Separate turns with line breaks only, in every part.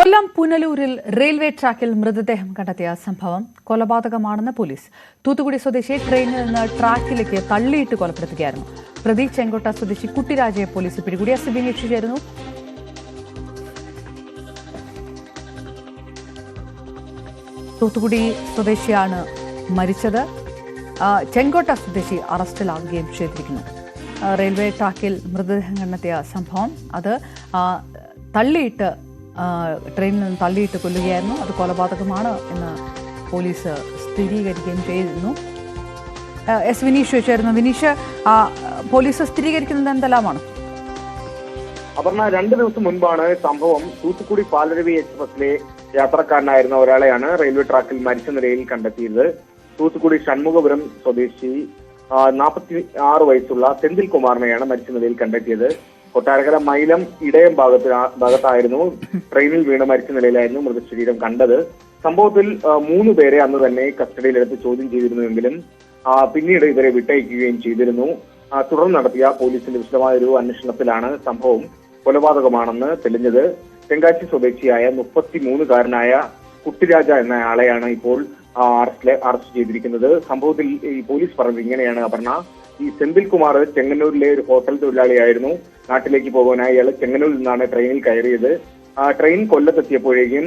കൊല്ലം പുനലൂരിൽ railway ട്രാക്കിൽ മൃതദേഹം കണ്ടെത്തിയ സംഭവം കൊലപാതകമാണെന്ന് പോലീസ്. തൂത്തുക്കുടി സ്വദേശിയെ ട്രെയിനിൽ നിന്ന് ട്രാക്കിലേക്ക് തള്ളിയിട്ട് കൊലപ്പെടുത്തുകയായിരുന്നു. പ്രതി ചെങ്കോട്ട സ്വദേശി കുട്ടിരാജയെ പോലീസ് പിടികൂടി. എസ് വിനീഷ് ചേരുന്നു. തൂത്തുക്കുടി സ്വദേശിയാണ് മരിച്ചത്. ചെങ്കോട്ട സ്വദേശി അറസ്റ്റിലാവുകയും ചെയ്തിരിക്കുന്നു. റെയിൽവേ ട്രാക്കിൽ മൃതദേഹം കണ്ടെത്തിയ സംഭവം അത് തള്ളിയിട്ട് ട്രെയിനിൽ നിന്ന് തള്ളിയിട്ട് കൊല്ലുകയായിരുന്നു. അത് കൊലപാതകമാണ് എന്ന് പോലീസ് സ്ഥിരീകരിക്കുകയും ചെയ്തിരുന്നു. എസ് വിനീഷ് ചേരുന്നു. വിനീഷ്, പോലീസ് സ്ഥിരീകരിക്കുന്നത് എന്തെല്ലാമാണ്?
അപർണ, 2 ദിവസം മുൻപാണ് സംഭവം. തൂത്തുക്കുടി പാലരുവി എക്സ്പ്രസിലെ യാത്രക്കാരനായിരുന്ന ഒരാളെയാണ് റെയിൽവേ ട്രാക്കിൽ മരിച്ച നിലയിൽ കണ്ടെത്തിയത്. തൂത്തുക്കുടി ഷൺമുഖപുരം സ്വദേശി 46 വയസ്സുള്ള സെന്തിൽ കുമാറിനെയാണ് മരിച്ച നിലയിൽ കണ്ടെത്തിയത്. കൊട്ടാരക്കര മൈലം ഇടയം ഭാഗത്തായിരുന്നു ട്രെയിനിൽ വീണ് മരിച്ച നിലയിലായിരുന്നു മൃതശരീരം കണ്ടത്. സംഭവത്തിൽ 3 പേരെ അന്ന് തന്നെ കസ്റ്റഡിയിലെടുത്ത് ചോദ്യം ചെയ്തിരുന്നുവെങ്കിലും പിന്നീട് ഇവരെ വിട്ടയക്കുകയും ചെയ്തിരുന്നു. തുടർന്ന് നടത്തിയ പോലീസിന്റെ വിശദമായ ഒരു അന്വേഷണത്തിലാണ് സംഭവം കൊലപാതകമാണെന്ന് തെളിഞ്ഞത്. തെങ്കാശി സ്വദേശിയായ 33-കാരനായ കുട്ടിരാജ എന്ന ആളെയാണ് ഇപ്പോൾ അറസ്റ്റ് ചെയ്തിരിക്കുന്നത്. സംഭവത്തിൽ ഈ പോലീസ് പറഞ്ഞത് ഇങ്ങനെയാണ് അപർണ. ഈ സെന്തിൽ കുമാർ ചെങ്ങന്നൂരിലെ ഒരു ഹോട്ടൽ തൊഴിലാളിയായിരുന്നു. നാട്ടിലേക്ക് പോകാനായി അയാൾ ചെങ്ങന്നൂരിൽ നിന്നാണ് ട്രെയിനിൽ കയറിയത്. ട്രെയിൻ കൊല്ലത്തെത്തിയപ്പോഴേക്കും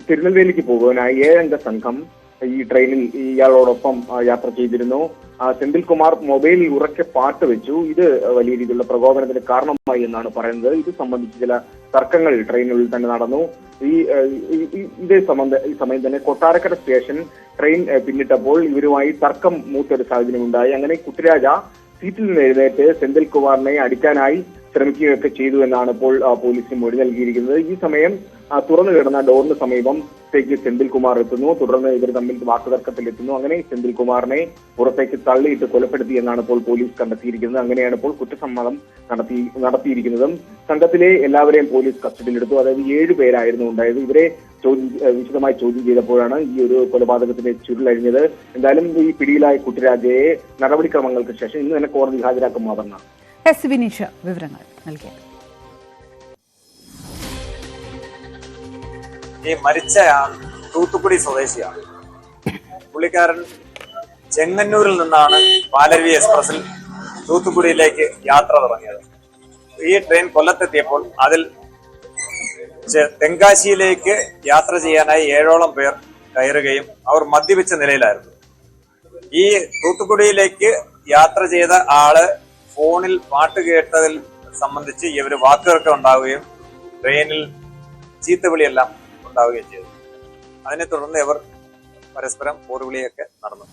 തിരുനെൽവേലിക്ക് പോകാനായി 7 അംഗ സംഘം ഈ ട്രെയിനിൽ ഇയാളോടൊപ്പം യാത്ര ചെയ്തിരുന്നു. സെന്തിൽ കുമാർ മൊബൈലിൽ ഉറക്കെ പാട്ട് വെച്ചു. ഇത് വലിയ രീതിയിലുള്ള പ്രകോപനത്തിന് കാരണമായി എന്നാണ് പറയുന്നത്. ഇത് സംബന്ധിച്ച് ചില തർക്കങ്ങൾ ട്രെയിനുള്ളിൽ തന്നെ നടന്നു. ഈ സമയം തന്നെ കൊട്ടാരക്കര സ്റ്റേഷൻ ട്രെയിൻ പിന്നിട്ടപ്പോൾ ഇവരുമായി തർക്കം മൂത്തൊരു സാഹചര്യം ഉണ്ടായി. അങ്ങനെ കുട്ടിരാജ സീറ്റിൽ നിന്ന് എഴുന്നേറ്റ് സെന്തിൽ കുമാറിനെ അടിക്കാനായി ശ്രമിക്കുകയൊക്കെ ചെയ്തു എന്നാണ് ഇപ്പോൾ പോലീസിന് മൊഴി നൽകിയിരിക്കുന്നത്. ഈ സമയം തുറന്നു കിടന്ന ഡോറിന് സമീപത്തേക്ക് സെന്തിൽ കുമാർ എത്തുന്നു. തുടർന്ന് ഇവർ തമ്മിൽ വാക്കുതർക്കത്തിലെത്തുന്നു. അങ്ങനെ സെന്തിൽ കുമാറിനെ പുറത്തേക്ക് തള്ളിയിട്ട് കൊലപ്പെടുത്തി എന്നാണ് ഇപ്പോൾ പോലീസ് കണ്ടെത്തിയിരിക്കുന്നത്. അങ്ങനെയാണ് ഇപ്പോൾ കുറ്റസമ്മതം നടത്തിയിരിക്കുന്നതും. സംഘത്തിലെ എല്ലാവരെയും പോലീസ് കസ്റ്റഡിയിലെടുത്തു. അതായത് 7 പേരായിരുന്നു ഉണ്ടായത്. ഇവരെ വിശദമായി ചോദ്യം ചെയ്തപ്പോഴാണ് ഈ ഒരു കൊലപാതകത്തിന്റെ ചുരുളഴിഞ്ഞത്. എന്തായാലും ഈ പിടിയിലായ കുട്ടിരാജയെ നടപടിക്രമങ്ങൾക്ക് ശേഷം ഇന്ന് തന്നെ കോടതി ഹാജരാക്കും. അപർണ,
എസ് വിനീഷ് വിവരങ്ങൾ നൽകിയത്.
ഈ മരിച്ച തൂത്തുക്കുടി സ്വദേശിയാണ്. പുള്ളിക്കാരൻ ചെങ്ങന്നൂരിൽ നിന്നാണ് പാലരുവി എക്സ്പ്രസിൽ തൂത്തുക്കുടിയിലേക്ക് യാത്ര തുടങ്ങിയത്. ഈ ട്രെയിൻ കൊല്ലത്തെത്തിയപ്പോൾ അതിൽ തെങ്കാശിയിലേക്ക് യാത്ര ചെയ്യാനായി 7ഓളം പേർ കയറുകയും അവർ മദ്യപിച്ച നിലയിലായിരുന്നു. ഈ തൂത്തുക്കുടിയിലേക്ക് യാത്ര ചെയ്ത ആള് ഫോണിൽ പാട്ട് കേട്ടതിൽ സംബന്ധിച്ച് ഇവര് വാക്കുകൾക്ക് ഉണ്ടാവുകയും ട്രെയിനിൽ ചീത്തവിളിയെല്ലാം ഉണ്ടാവുകയും ചെയ്തു. അതിനെ തുടർന്ന് ഇവർ പരസ്പരം പോർവിളിയൊക്കെ നടന്നു.